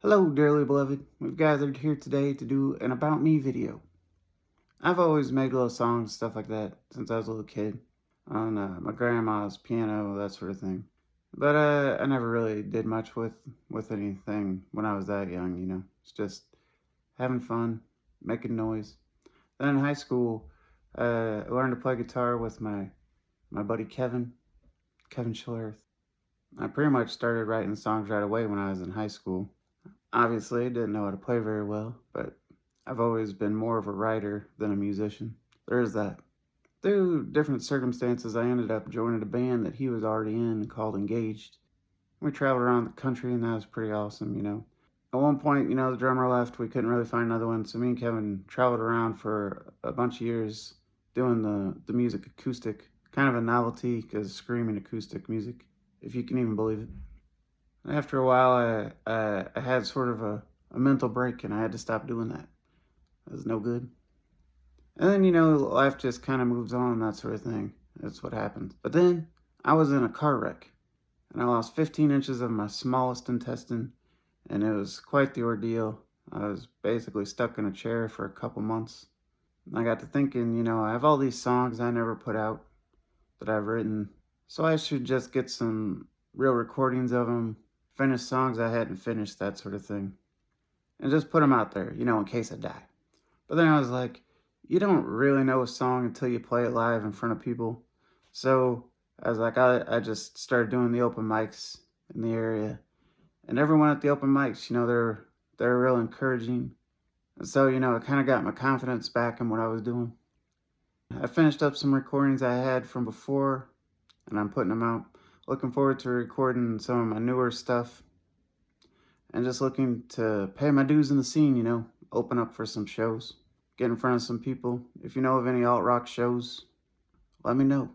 Hello, dearly beloved. We've gathered here today to do an About Me video. I've always made little songs, stuff like that, since I was a little kid, on my grandma's piano, that sort of thing. But I never really did much with anything when I was that young. It's just having fun, making noise. Then in high school, I learned to play guitar with my buddy Kevin Schillerth. I pretty much started writing songs right away when I was in high school. Obviously, I didn't know how to play very well, but I've always been more of a writer than a musician. There's that. Through different circumstances, I ended up joining a band that he was already in called Engaged. We traveled around the country, and that was pretty awesome. At one point, the drummer left. We couldn't really find another one, so me and Kevin traveled around for a bunch of years doing the music acoustic. Kind of a novelty, because screaming acoustic music, if you can even believe it. After a while, I had sort of a mental break, and I had to stop doing that. It was no good. And then, life just kind of moves on, that sort of thing. That's what happens. But then, I was in a car wreck, and I lost 15 inches of my smallest intestine, and it was quite the ordeal. I was basically stuck in a chair for a couple months. And I got to thinking, I have all these songs I never put out that I've written, so I should just get some real recordings of them, finish songs I hadn't finished, that sort of thing, and just put them out there, in case I die. But then I was like, you don't really know a song until you play it live in front of people. So I was like, I just started doing the open mics in the area, and everyone at the open mics, they're real encouraging. And so, it kind of got my confidence back in what I was doing. I finished up some recordings I had from before, and I'm putting them out. Looking forward to recording some of my newer stuff, and just looking to pay my dues in the scene, open up for some shows, get in front of some people. If you know of any alt rock shows, let me know.